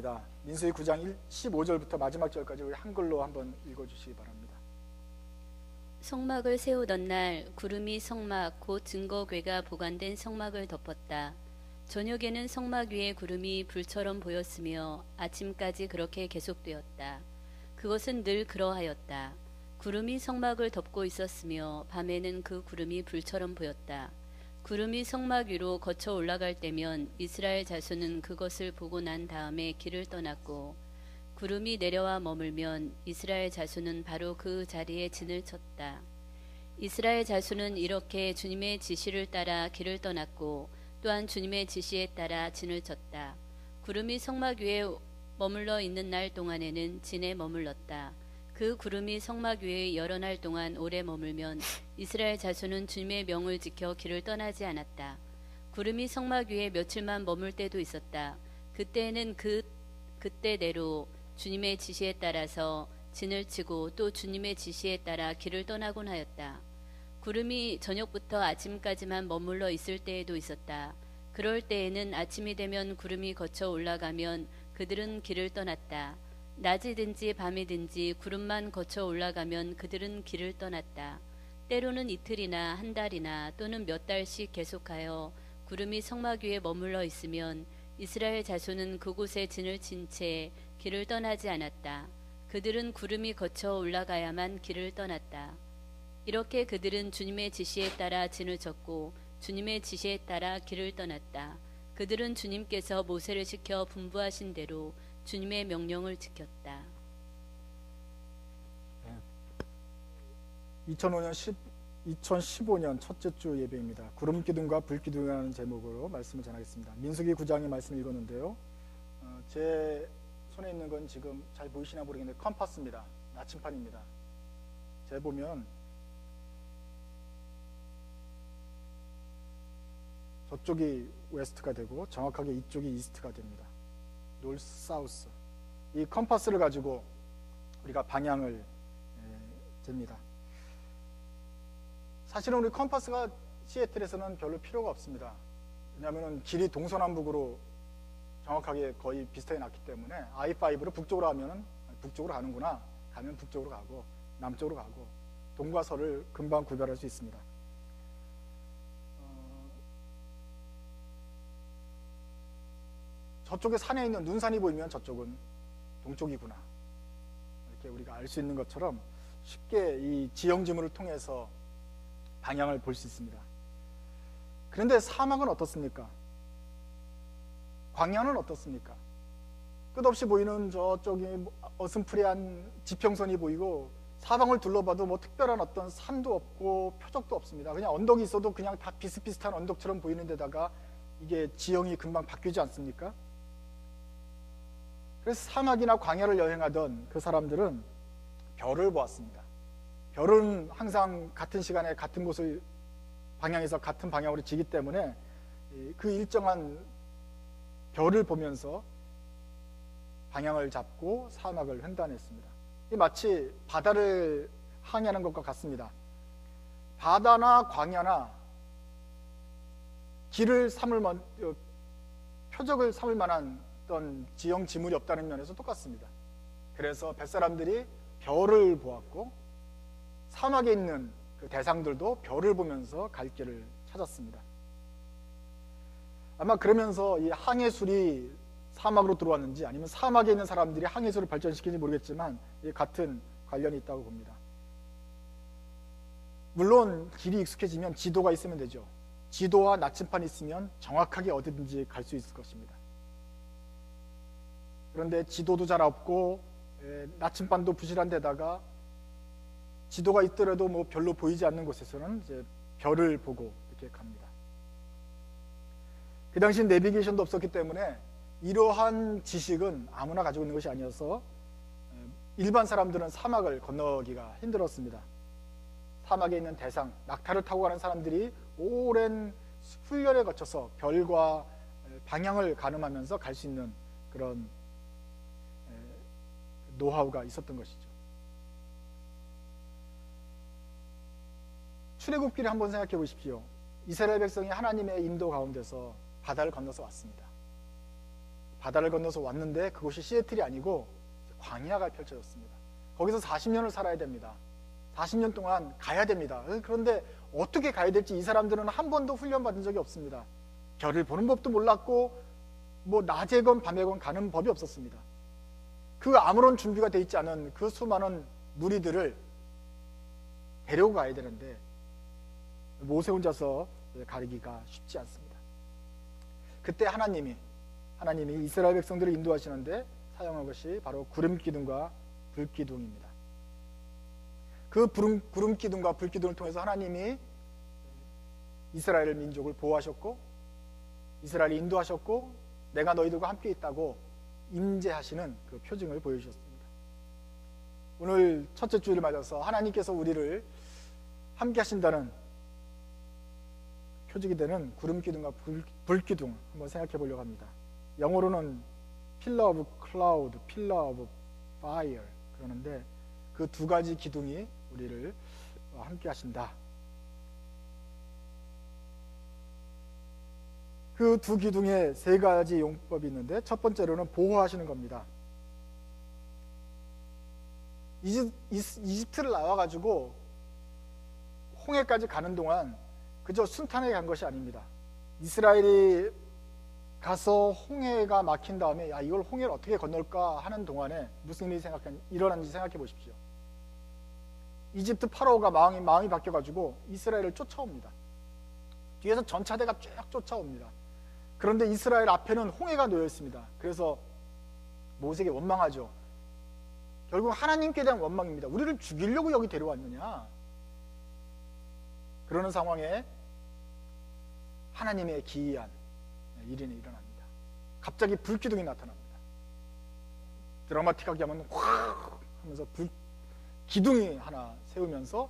말씀입니다. 민수기 9장 15절부터 마지막 절까지 우리 한글로 한번 읽어주시기 바랍니다. 성막을 세우던 날 구름이 성막 곧 증거궤가 보관된 성막을 덮었다. 저녁에는 성막 위에 구름이 불처럼 보였으며 아침까지 그렇게 계속되었다. 그것은 늘 그러하였다. 구름이 성막을 덮고 있었으며 밤에는 그 구름이 불처럼 보였다. 구름이 성막 위로 거쳐 올라갈 때면 이스라엘 자손은 그것을 보고 난 다음에 길을 떠났고, 구름이 내려와 머물면 이스라엘 자손은 바로 그 자리에 진을 쳤다. 이스라엘 자손은 이렇게 주님의 지시를 따라 길을 떠났고 또한 주님의 지시에 따라 진을 쳤다. 구름이 성막 위에 머물러 있는 날 동안에는 진에 머물렀다. 그 구름이 성막 위에 여러 날 동안 오래 머물면 이스라엘 자손은 주님의 명을 지켜 길을 떠나지 않았다. 구름이 성막 위에 며칠만 머물 때도 있었다. 그때에는 그때대로 주님의 지시에 따라서 진을 치고 또 주님의 지시에 따라 길을 떠나곤 하였다. 구름이 저녁부터 아침까지만 머물러 있을 때에도 있었다. 그럴 때에는 아침이 되면 구름이 거쳐 올라가면 그들은 길을 떠났다. 낮이든지 밤이든지 구름만 거쳐 올라가면 그들은 길을 떠났다. 때로는 이틀이나 한 달이나 또는 몇 달씩 계속하여 구름이 성막 위에 머물러 있으면 이스라엘 자손은 그곳에 진을 친 채 길을 떠나지 않았다. 그들은 구름이 거쳐 올라가야만 길을 떠났다. 이렇게 그들은 주님의 지시에 따라 진을 쳤고 주님의 지시에 따라 길을 떠났다. 그들은 주님께서 모세를 시켜 분부하신 대로 주님의 명령을 지켰다. 2015년 첫째 주 예배입니다. 구름 기둥과 불 기둥이라는 제목으로 말씀을 전하겠습니다. 민수기 9장의 말씀 읽었는데요. 제 손에 있는 건 지금 잘 보이시나 모르겠는데 컴파스입니다. 나침판입니다. 제 보면 저쪽이 웨스트가 되고 정확하게 이쪽이 이스트가 됩니다. 노스, 사우스. 이 컴파스를 가지고 우리가 방향을 잽니다. 사실은 우리 컴파스가 시애틀에서는 별로 필요가 없습니다. 왜냐하면 길이 동서남북으로 정확하게 거의 비슷하게 났기 때문에 I5로 북쪽으로 가면 북쪽으로 가는구나, 가면 북쪽으로 가고 남쪽으로 가고 동과 서를 금방 구별할 수 있습니다. 저쪽에 산에 있는 눈산이 보이면 저쪽은 동쪽이구나, 이렇게 우리가 알 수 있는 것처럼 쉽게 이 지형지물을 통해서 방향을 볼 수 있습니다. 그런데 사막은 어떻습니까? 광야는 어떻습니까? 끝없이 보이는 저쪽이 어슴푸레한 지평선이 보이고 사방을 둘러봐도 뭐 특별한 어떤 산도 없고 표적도 없습니다. 그냥 언덕이 있어도 그냥 다 비슷비슷한 언덕처럼 보이는 데다가 이게 지형이 금방 바뀌지 않습니까? 그래서 사막이나 광야를 여행하던 그 사람들은 별을 보았습니다. 별은 항상 같은 시간에 같은 곳을 방향에서 같은 방향으로 지기 때문에 그 일정한 별을 보면서 방향을 잡고 사막을 횡단했습니다. 마치 바다를 항해하는 것과 같습니다. 바다나 광야나 표적을 삼을 만한 어떤 지형 지물이 없다는 면에서 똑같습니다. 그래서 뱃사람들이 별을 보았고 사막에 있는 그 대상들도 별을 보면서 갈 길을 찾았습니다. 아마 그러면서 이 항해술이 사막으로 들어왔는지 아니면 사막에 있는 사람들이 항해술을 발전시키는지 모르겠지만 같은 관련이 있다고 봅니다. 물론 길이 익숙해지면 지도가 있으면 되죠. 지도와 나침판이 있으면 정확하게 어디든지 갈 수 있을 것입니다. 그런데 지도도 잘 없고 나침판도 부실한 데다가 지도가 있더라도 뭐 별로 보이지 않는 곳에서는 이제 별을 보고 이렇게 갑니다. 그 당시 내비게이션도 없었기 때문에 이러한 지식은 아무나 가지고 있는 것이 아니어서 일반 사람들은 사막을 건너기가 힘들었습니다. 사막에 있는 대상, 낙타를 타고 가는 사람들이 오랜 훈련에 거쳐서 별과 방향을 가늠하면서 갈 수 있는 그런 노하우가 있었던 것이죠. 출애굽기를 한번 생각해 보십시오. 이스라엘 백성이 하나님의 인도 가운데서 바다를 건너서 왔습니다. 바다를 건너서 왔는데 그곳이 시애틀이 아니고 광야가 펼쳐졌습니다. 거기서 40년을 살아야 됩니다. 40년 동안 가야 됩니다. 그런데 어떻게 가야 될지 이 사람들은 한 번도 훈련받은 적이 없습니다. 별을 보는 법도 몰랐고 뭐 낮에건 밤에건 가는 법이 없었습니다. 그 아무런 준비가 돼 있지 않은 그 수많은 무리들을 데리고 가야 되는데 모세 혼자서 가리기가 쉽지 않습니다. 그때 하나님이 이스라엘 백성들을 인도하시는데 사용한 것이 바로 구름기둥과 불기둥입니다. 그 구름기둥과 불기둥을 통해서 하나님이 이스라엘 민족을 보호하셨고 이스라엘을 인도하셨고 내가 너희들과 함께 있다고 임재하시는 그 표징을 보여주셨습니다. 오늘 첫째 주일을 맞아서 하나님께서 우리를 함께 하신다는 표징이 되는 구름기둥과 불기둥 한번 생각해 보려고 합니다. 영어로는 pillar of cloud, pillar of fire 그러는데 그 두 가지 기둥이 우리를 함께 하신다. 그 두 기둥에 세 가지 용법이 있는데 첫 번째로는 보호하시는 겁니다. 이집트를 나와가지고 홍해까지 가는 동안 그저 순탄하게 간 것이 아닙니다. 이스라엘이 가서 홍해가 막힌 다음에 이걸 홍해를 어떻게 건널까 하는 동안에 무슨 일이 일어났는지 생각해 보십시오. 이집트 파라오가 마음이 바뀌어가지고 이스라엘을 쫓아옵니다. 뒤에서 전차대가 쭉 쫓아옵니다. 그런데 이스라엘 앞에는 홍해가 놓여 있습니다. 그래서 모세에게 원망하죠. 결국 하나님께 대한 원망입니다. 우리를 죽이려고 여기 데려왔느냐? 그러는 상황에 하나님의 기이한 일이 일어납니다. 갑자기 불기둥이 나타납니다. 드라마틱하게 하면 확 하면서 기둥이 하나 세우면서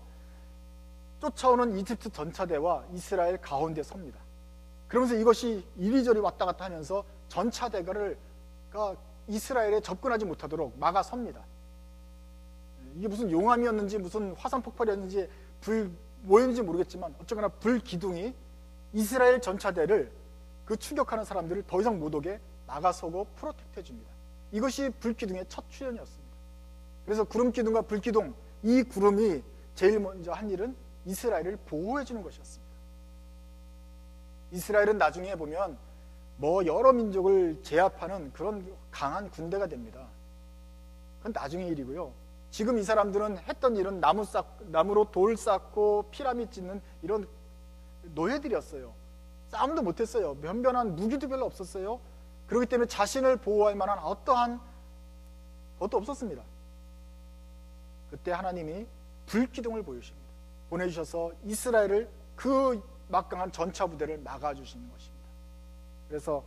쫓아오는 이집트 전차대와 이스라엘 가운데 섭니다. 그러면서 이것이 이리저리 왔다 갔다 하면서 전차대가 이스라엘에 접근하지 못하도록 막아섭니다. 이게 무슨 용암이었는지 무슨 화산 폭발이었는지 뭐였는지 모르겠지만 어쨌거나 불기둥이 이스라엘 전차대를 그 추격하는 사람들을 더 이상 못 오게 막아서고 프로텍트 해줍니다. 이것이 불기둥의 첫 출현이었습니다. 그래서 구름기둥과 불기둥, 이 구름이 제일 먼저 한 일은 이스라엘을 보호해주는 것이었습니다. 이스라엘은 나중에 보면 여러 민족을 제압하는 그런 강한 군대가 됩니다. 그건 나중의 일이고요. 지금 이 사람들은 했던 일은 나무로 돌 쌓고 피라미드 짓는 이런 노예들이었어요. 싸움도 못했어요. 변변한 무기도 별로 없었어요. 그렇기 때문에 자신을 보호할 만한 어떠한 것도 없었습니다. 그때 하나님이 불기둥을 보내주셔서 이스라엘을 그 막강한 전차 부대를 막아주시는 것입니다. 그래서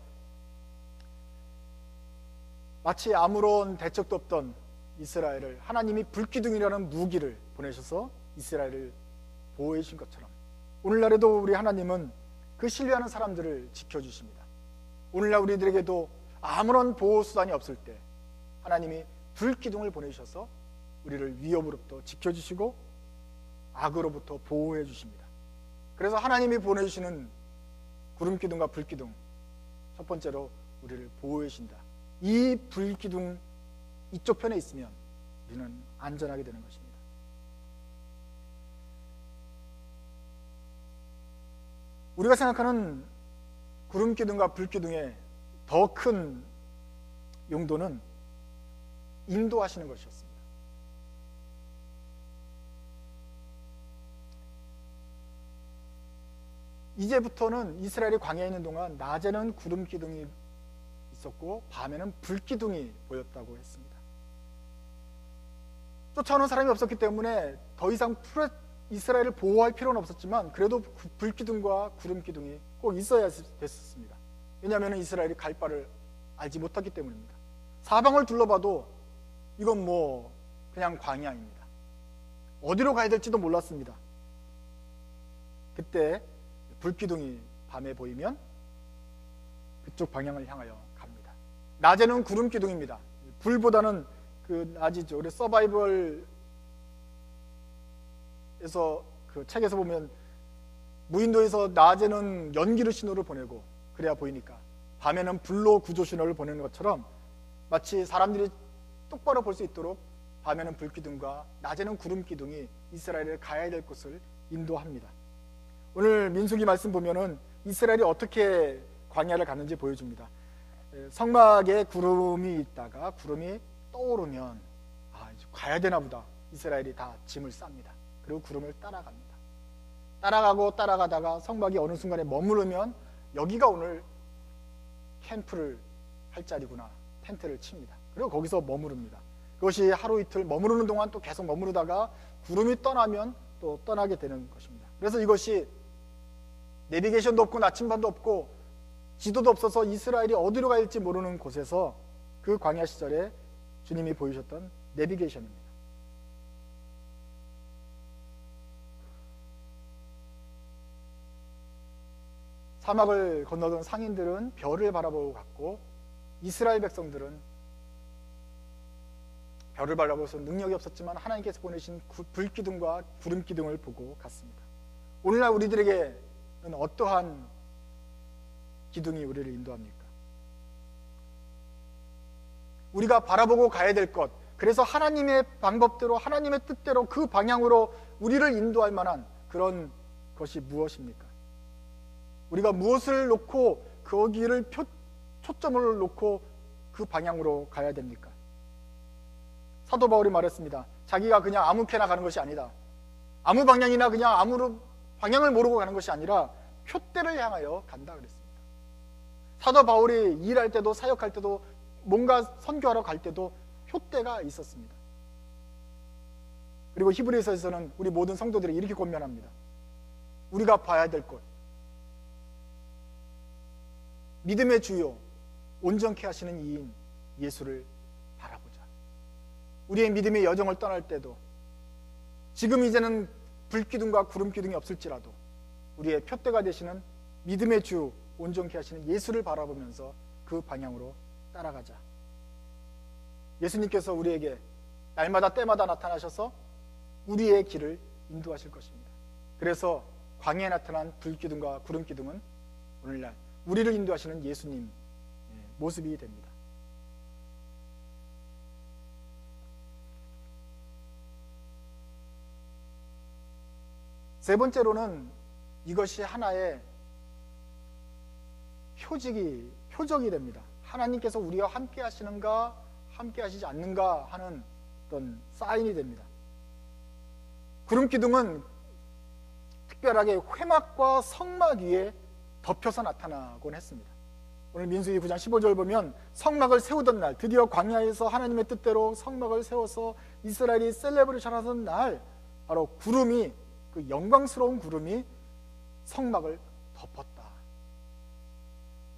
마치 아무런 대책도 없던 이스라엘을 하나님이 불기둥이라는 무기를 보내셔서 이스라엘을 보호해 주신 것처럼 오늘날에도 우리 하나님은 그 신뢰하는 사람들을 지켜주십니다. 오늘날 우리들에게도 아무런 보호수단이 없을 때 하나님이 불기둥을 보내주셔서 우리를 위협으로부터 지켜주시고 악으로부터 보호해 주십니다. 그래서 하나님이 보내주시는 구름기둥과 불기둥, 첫 번째로 우리를 보호해 주신다. 이 불기둥 이쪽 편에 있으면 우리는 안전하게 되는 것입니다. 우리가 생각하는 구름기둥과 불기둥의 더 큰 용도는 인도하시는 것이었습니다. 이제부터는 이스라엘이 광야에 있는 동안 낮에는 구름기둥이 있었고 밤에는 불기둥이 보였다고 했습니다. 쫓아오는 사람이 없었기 때문에 더 이상 이스라엘을 보호할 필요는 없었지만 그래도 불기둥과 구름기둥이 꼭 있어야 됐었습니다. 왜냐하면 이스라엘이 갈 바를 알지 못했기 때문입니다. 사방을 둘러봐도 이건 그냥 광야입니다. 어디로 가야 될지도 몰랐습니다. 그때 불기둥이 밤에 보이면 그쪽 방향을 향하여 갑니다. 낮에는 구름기둥입니다. 불보다는 낮이죠. 우리 서바이벌에서 그 책에서 보면 무인도에서 낮에는 연기로 신호를 보내고 그래야 보이니까 밤에는 불로 구조 신호를 보내는 것처럼 마치 사람들이 똑바로 볼 수 있도록 밤에는 불기둥과 낮에는 구름 기둥이 이스라엘을 가야 될 곳을 인도합니다. 오늘 민수기 말씀 보면은 이스라엘이 어떻게 광야를 갔는지 보여줍니다. 성막에 구름이 있다가 구름이 떠오르면 이제 가야 되나 보다. 이스라엘이 다 짐을 쌉니다. 그리고 구름을 따라갑니다. 따라가고 따라가다가 성막이 어느 순간에 머무르면 여기가 오늘 캠프를 할 자리구나. 텐트를 칩니다. 그리고 거기서 머무릅니다. 그것이 하루 이틀 머무르는 동안 또 계속 머무르다가 구름이 떠나면 또 떠나게 되는 것입니다. 그래서 이것이 내비게이션도 없고 나침반도 없고 지도도 없어서 이스라엘이 어디로 갈지 모르는 곳에서 그 광야 시절에 주님이 보이셨던 내비게이션입니다. 사막을 건너던 상인들은 별을 바라보고 갔고 이스라엘 백성들은 별을 바라보면서 능력이 없었지만 하나님께서 보내신 불기둥과 구름기둥을 보고 갔습니다. 오늘날 우리들에게는 어떠한 기둥이 우리를 인도합니까? 우리가 바라보고 가야 될 것, 그래서 하나님의 방법대로 하나님의 뜻대로 그 방향으로 우리를 인도할 만한 그런 것이 무엇입니까? 우리가 무엇을 놓고 거기를 초점을 놓고 그 방향으로 가야 됩니까? 사도 바울이 말했습니다. 자기가 그냥 아무렇게나 가는 것이 아니다. 아무 방향이나 그냥 아무 방향을 모르고 가는 것이 아니라 표대를 향하여 간다 그랬습니다. 사도 바울이 일할 때도 사역할 때도 뭔가 선교하러 갈 때도 표대가 있었습니다. 그리고 히브리서에서는 우리 모든 성도들이 이렇게 권면합니다. 우리가 봐야 될 것, 믿음의 주요 온전케 하시는 이인 예수를 바라보자. 우리의 믿음의 여정을 떠날 때도 지금 이제는 불기둥과 구름기둥이 없을지라도 우리의 표대가 되시는 믿음의 주 온전케 하시는 예수를 바라보면서 그 방향으로 따라가자. 예수님께서 우리에게 날마다 때마다 나타나셔서 우리의 길을 인도하실 것입니다. 그래서 광야에 나타난 불기둥과 구름기둥은 오늘날 우리를 인도하시는 예수님 모습이 됩니다. 세 번째로는 이것이 하나의 표적이 됩니다. 하나님께서 우리와 함께 하시는가 함께 하시지 않는가 하는 어떤 사인이 됩니다. 구름기둥은 특별하게 회막과 성막 위에 덮여서 나타나곤 했습니다. 오늘 민수기 9장 15절 보면 성막을 세우던 날, 드디어 광야에서 하나님의 뜻대로 성막을 세워서 이스라엘이 셀레브레이션 하던 날, 바로 구름이, 그 영광스러운 구름이 성막을 덮었다.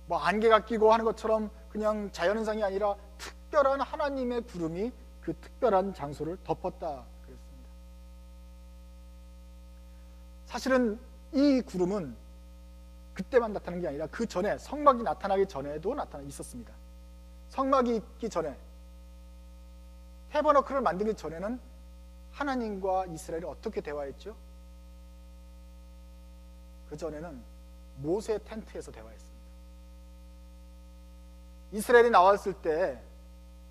뭐 안개가 끼고 하는 것처럼 그냥 자연현상이 아니라 특별한 하나님의 구름이 그 특별한 장소를 덮었다 그랬습니다. 사실은 이 구름은 그때만 나타나는 게 아니라 그 전에 성막이 나타나기 전에도 나타나 있었습니다. 성막이 있기 전에 태버너클을 만들기 전에는 하나님과 이스라엘이 어떻게 대화했죠? 그 전에는 모세 텐트에서 대화했습니다. 이스라엘이 나왔을 때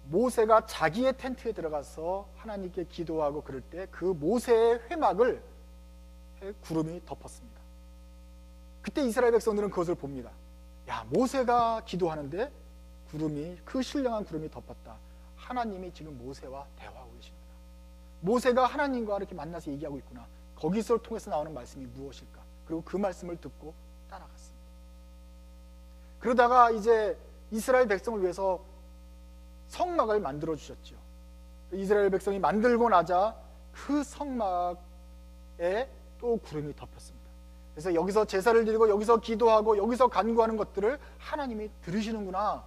모세가 자기의 텐트에 들어가서 하나님께 기도하고 그럴 때 그 모세의 회막을 구름이 덮었습니다. 그때 이스라엘 백성들은 그것을 봅니다. 야, 모세가 기도하는데 구름이, 그 신령한 구름이 덮었다. 하나님이 지금 모세와 대화하고 계십니다. 모세가 하나님과 이렇게 만나서 얘기하고 있구나. 거기서 통해서 나오는 말씀이 무엇일까? 그리고 그 말씀을 듣고 따라갔습니다. 그러다가 이제 이스라엘 백성을 위해서 성막을 만들어 주셨죠. 이스라엘 백성이 만들고 나자 그 성막에 또 구름이 덮였습니다. 그래서 여기서 제사를 드리고 여기서 기도하고 여기서 간구하는 것들을 하나님이 들으시는구나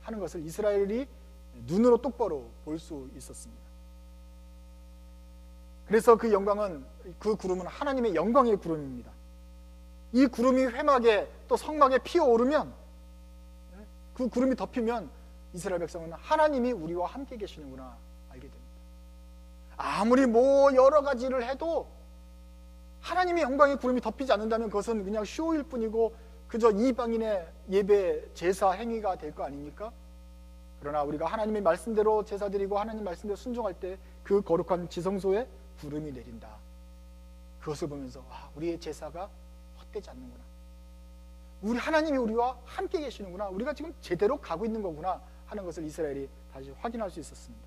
하는 것을 이스라엘이 눈으로 똑바로 볼 수 있었습니다. 그래서 그 영광은, 그 구름은 하나님의 영광의 구름입니다. 이 구름이 회막에 또 성막에 피어오르면, 그 구름이 덮이면 이스라엘 백성은 하나님이 우리와 함께 계시는구나 알게 됩니다. 아무리 뭐 여러 가지를 해도 하나님의 영광의 구름이 덮이지 않는다면 그것은 그냥 쇼일 뿐이고 그저 이방인의 예배 제사 행위가 될 거 아닙니까? 그러나 우리가 하나님의 말씀대로 제사 드리고 하나님 말씀대로 순종할 때 그 거룩한 지성소에 구름이 내린다. 그것을 보면서 우리의 제사가 헛되지 않는구나. 우리 하나님이 우리와 함께 계시는구나. 우리가 지금 제대로 가고 있는 거구나 하는 것을 이스라엘이 다시 확인할 수 있었습니다.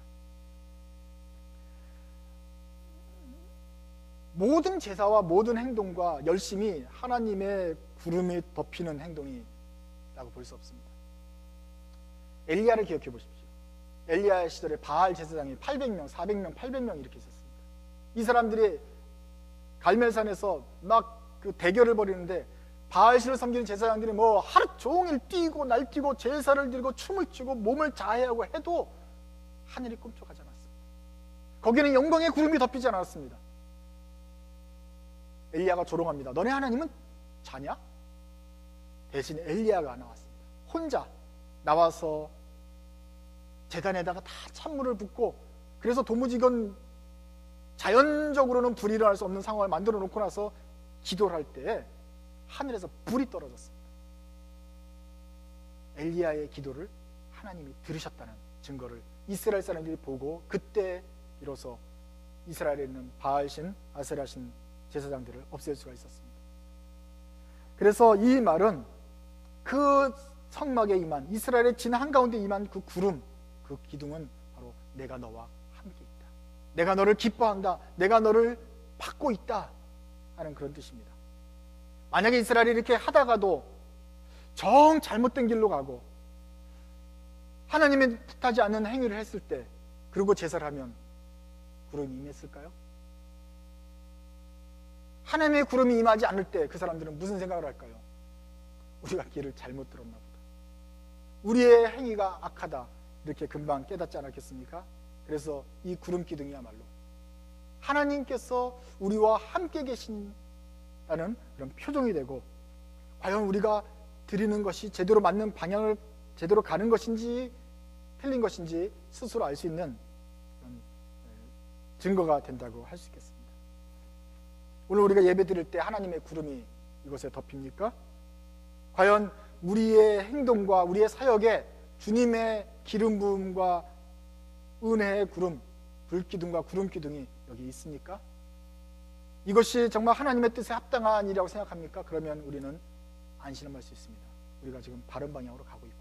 모든 제사와 모든 행동과 열심히 하나님의 구름이 덮이는 행동이라고 볼 수 없습니다. 엘리야를 기억해 보십시오. 엘리야 시절에 바알 제사장이 800명, 400명, 800명 이렇게 있었습니다. 이 사람들이 갈멜산에서 막 그 대결을 벌이는데 바알신을 섬기는 제사장들이 뭐 하루 종일 뛰고 날뛰고 제사를 드리고 춤을 추고 몸을 자해하고 해도 하늘이 꿈쩍하지 않았습니다. 거기는 영광의 구름이 덮이지 않았습니다. 엘리야가 조롱합니다. 너네 하나님은 자냐? 대신 엘리야가 나왔습니다. 혼자 나와서 제단에다가 다 찬물을 붓고, 그래서 도무지 이건 자연적으로는 불이 일어날 수 없는 상황을 만들어 놓고 나서 기도를 할 때 하늘에서 불이 떨어졌습니다. 엘리야의 기도를 하나님이 들으셨다는 증거를 이스라엘 사람들이 보고, 그때 비로소 이스라엘에 있는 바알신, 아세라신 제사장들을 없앨 수가 있었습니다. 그래서 이 말은 그 성막에 임한, 이스라엘의 진 한가운데 임한 그 구름, 그 기둥은 바로 내가 너와 함께 있다, 내가 너를 기뻐한다, 내가 너를 받고 있다 하는 그런 뜻입니다. 만약에 이스라엘이 이렇게 하다가도 정 잘못된 길로 가고 하나님의 뜻하지 않는 행위를 했을 때, 그리고 제사를 하면 구름이 임했을까요? 하나님의 구름이 임하지 않을 때 그 사람들은 무슨 생각을 할까요? 우리가 길을 잘못 들었나 보다, 우리의 행위가 악하다, 이렇게 금방 깨닫지 않았겠습니까? 그래서 이 구름 기둥이야말로 하나님께서 우리와 함께 계신다는 그런 표정이 되고, 과연 우리가 드리는 것이 제대로 맞는 방향을 제대로 가는 것인지 틀린 것인지 스스로 알 수 있는 그런 증거가 된다고 할 수 있겠습니다. 오늘 우리가 예배 드릴 때 하나님의 구름이 이곳에 덮입니까? 과연 우리의 행동과 우리의 사역에 주님의 기름 부음과 은혜의 구름, 불기둥과 구름 기둥이 여기 있습니까? 이것이 정말 하나님의 뜻에 합당한 일이라고 생각합니까? 그러면 우리는 안심할 수 있습니다. 우리가 지금 바른 방향으로 가고 있구나.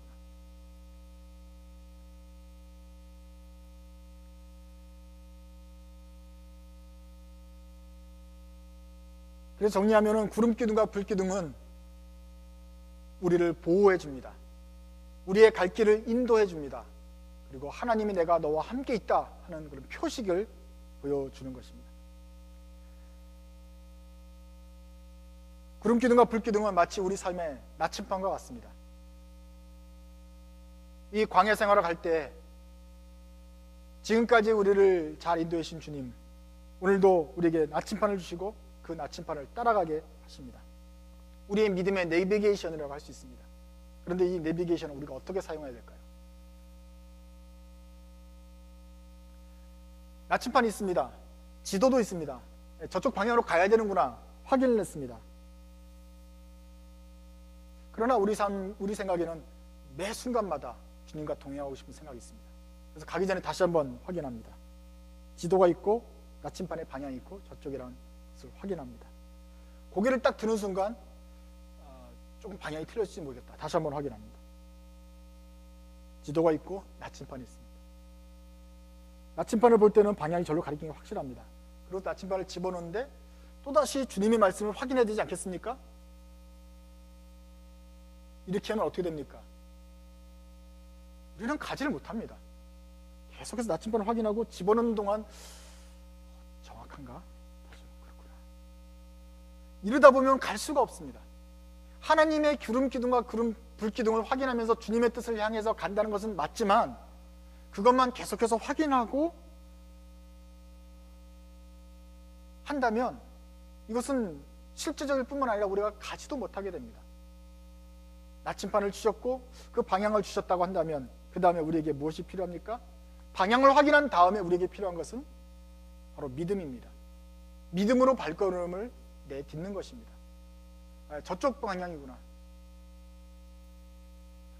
그래서 정리하면은 구름 기둥과 불 기둥은 우리를 보호해 줍니다. 우리의 갈 길을 인도해 줍니다. 그리고 하나님이 내가 너와 함께 있다 하는 그런 표식을 보여주는 것입니다. 구름 기둥과 불 기둥은 마치 우리 삶의 나침반과 같습니다. 이 광야 생활을 할 때 지금까지 우리를 잘 인도해 주신 주님, 오늘도 우리에게 나침반을 주시고 그 나침반을 따라가게 하십니다. 우리의 믿음의 내비게이션이라고 할 수 있습니다. 그런데 이 내비게이션을 우리가 어떻게 사용해야 될까요? 나침반이 있습니다. 지도도 있습니다. 저쪽 방향으로 가야 되는구나 확인을 했습니다. 그러나 우리 생각에는 매 순간마다 주님과 동행하고 싶은 생각이 있습니다. 그래서 가기 전에 다시 한번 확인합니다. 지도가 있고 나침반의 방향이 있고 저쪽이라는 것을 확인합니다. 고개를 딱 드는 순간 조금 방향이 틀렸을지 모르겠다. 다시 한번 확인합니다. 지도가 있고 나침반이 있습니다. 나침반을 볼 때는 방향이 절로 가리키는 게 확실합니다. 그리고 나침반을 집어넣는데 또다시 주님의 말씀을 확인해야 되지 않겠습니까? 이렇게 하면 어떻게 됩니까? 우리는 가지를 못합니다. 계속해서 나침반을 확인하고 집어넣는 동안 정확한가? 그렇구나. 이러다 보면 갈 수가 없습니다. 하나님의 구름 기둥과 불 기둥을 확인하면서 주님의 뜻을 향해서 간다는 것은 맞지만, 그것만 계속해서 확인하고 한다면 이것은 실제적일 뿐만 아니라 우리가 가지도 못하게 됩니다. 나침반을 주셨고 그 방향을 주셨다고 한다면 그 다음에 우리에게 무엇이 필요합니까? 방향을 확인한 다음에 우리에게 필요한 것은 바로 믿음입니다. 믿음으로 발걸음을 내딛는 것입니다. 저쪽 방향이구나.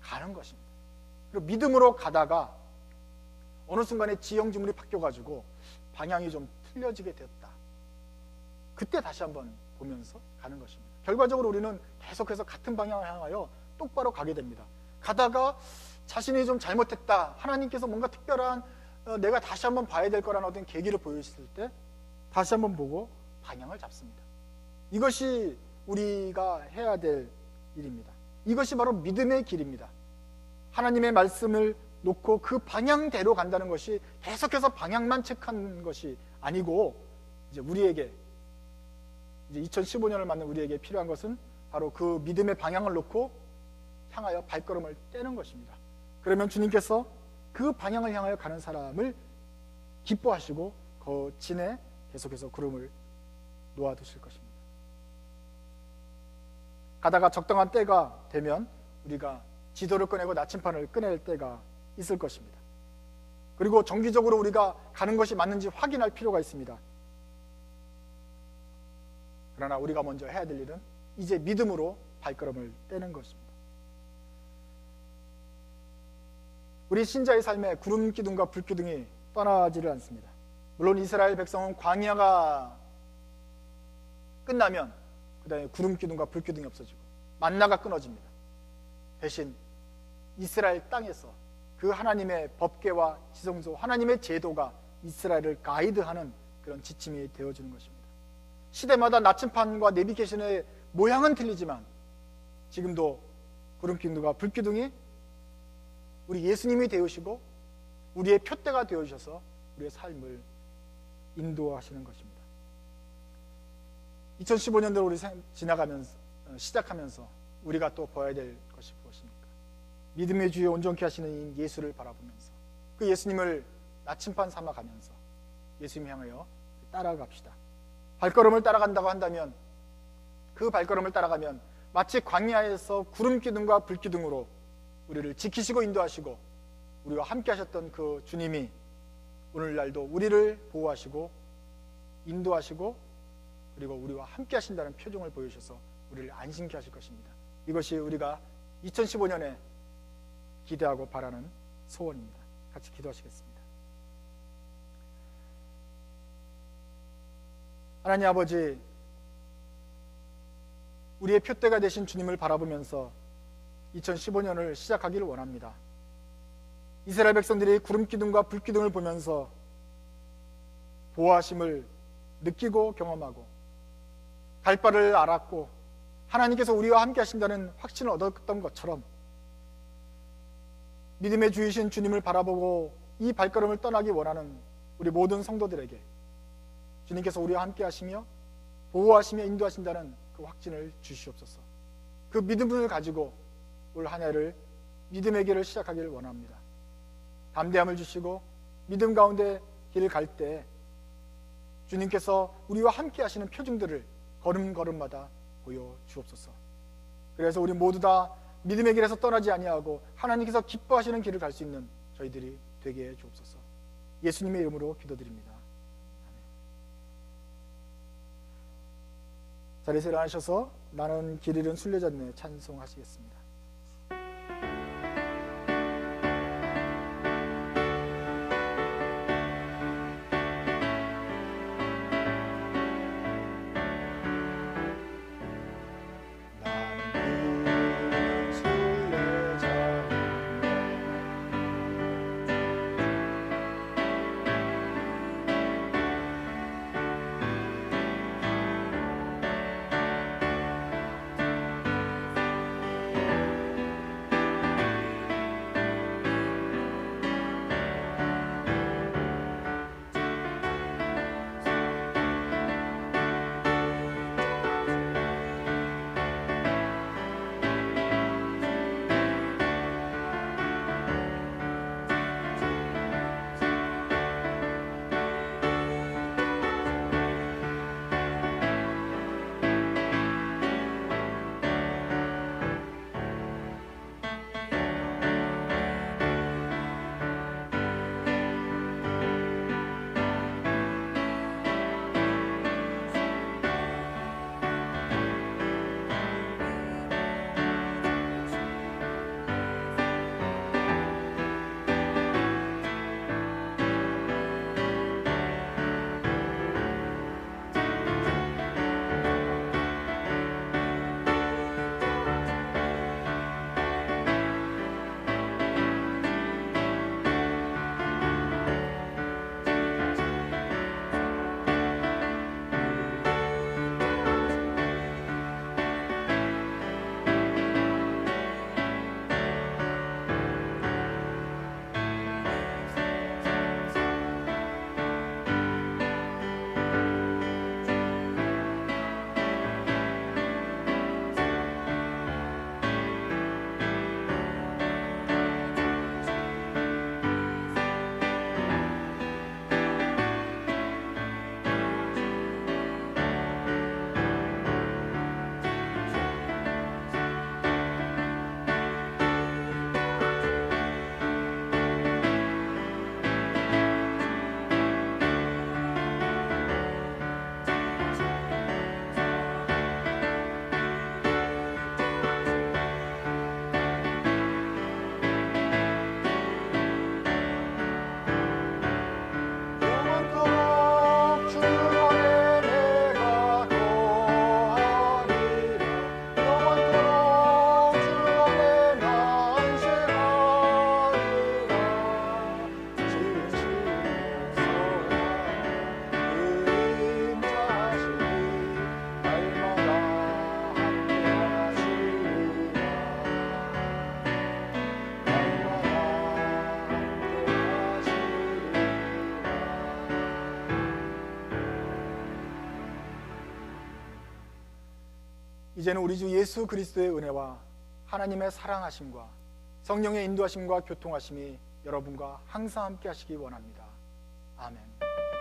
가는 것입니다. 그리고 믿음으로 가다가 어느 순간에 지형지물이 바뀌어가지고 방향이 좀 틀려지게 되었다. 그때 다시 한번 보면서 가는 것입니다. 결과적으로 우리는 계속해서 같은 방향을 향하여 똑바로 가게 됩니다. 가다가 자신이 좀 잘못했다, 하나님께서 뭔가 특별한 내가 다시 한번 봐야 될 거라는 어떤 계기를 보여주실 때 다시 한번 보고 방향을 잡습니다. 이것이 우리가 해야 될 일입니다. 이것이 바로 믿음의 길입니다. 하나님의 말씀을 놓고 그 방향대로 간다는 것이 계속해서 방향만 체크하는 것이 아니고, 이제 우리에게 이제 2015년을 맞는 우리에게 필요한 것은 바로 그 믿음의 방향을 놓고 향하여 발걸음을 떼는 것입니다. 그러면 주님께서 그 방향을 향하여 가는 사람을 기뻐하시고 그 진에 계속해서 구름을 놓아두실 것입니다. 가다가 적당한 때가 되면 우리가 지도를 꺼내고 나침판을 꺼낼 때가 있을 것입니다. 그리고 정기적으로 우리가 가는 것이 맞는지 확인할 필요가 있습니다. 그러나 우리가 먼저 해야 될 일은 이제 믿음으로 발걸음을 떼는 것입니다. 우리 신자의 삶에 구름 기둥과 불 기둥이 떠나지를 않습니다. 물론 이스라엘 백성은 광야가 끝나면 그 다음에 구름 기둥과 불 기둥이 없어지고 만나가 끊어집니다. 대신 이스라엘 땅에서 그 하나님의 법궤와 지성소, 하나님의 제도가 이스라엘을 가이드하는 그런 지침이 되어주는 것입니다. 시대마다 나침판과 내비게이션의 모양은 틀리지만 지금도 구름 기둥과 불 기둥이 우리 예수님이 되으시고 우리의 표대가 되어주셔서 우리의 삶을 인도하시는 것입니다. 2015년도로 우리 지나가면서 시작하면서 우리가 또 보아야 될 것이 무엇입니까? 믿음의 주에 온전케 하시는 예수를 바라보면서 그 예수님을 나침판 삼아가면서 예수님 향하여 따라갑시다. 발걸음을 따라간다고 한다면 그 발걸음을 따라가면 마치 광야에서 구름 기둥과 불 기둥으로 우리를 지키시고 인도하시고 우리와 함께 하셨던 그 주님이 오늘날도 우리를 보호하시고 인도하시고 그리고 우리와 함께 하신다는 표정을 보여주셔서 우리를 안심케 하실 것입니다. 이것이 우리가 2015년에 기대하고 바라는 소원입니다. 같이 기도하시겠습니다. 하나님 아버지, 우리의 표대가 되신 주님을 바라보면서 2015년을 시작하기를 원합니다. 이스라엘 백성들이 구름 기둥과 불 기둥을 보면서 보호하심을 느끼고 경험하고 갈 바를 알았고 하나님께서 우리와 함께 하신다는 확신을 얻었던 것처럼 믿음의 주이신 주님을 바라보고 이 발걸음을 떠나기 원하는 우리 모든 성도들에게 주님께서 우리와 함께 하시며 보호하시며 인도하신다는 그 확신을 주시옵소서. 그 믿음을 가지고 올 한 해를 믿음의 길을 시작하기를 원합니다. 담대함을 주시고 믿음 가운데 길을 갈 때 주님께서 우리와 함께 하시는 표징들을 걸음걸음마다 보여주옵소서. 그래서 우리 모두 다 믿음의 길에서 떠나지 아니하고 하나님께서 기뻐하시는 길을 갈 수 있는 저희들이 되게 해 주옵소서. 예수님의 이름으로 기도드립니다. 아멘. 자리에서 일어나셔서 나는 길 잃은 순례자네 찬송하시겠습니다. 이제는 우리 주 예수 그리스도의 은혜와 하나님의 사랑하심과 성령의 인도하심과 교통하심이 여러분과 항상 함께 하시기 원합니다. 아멘.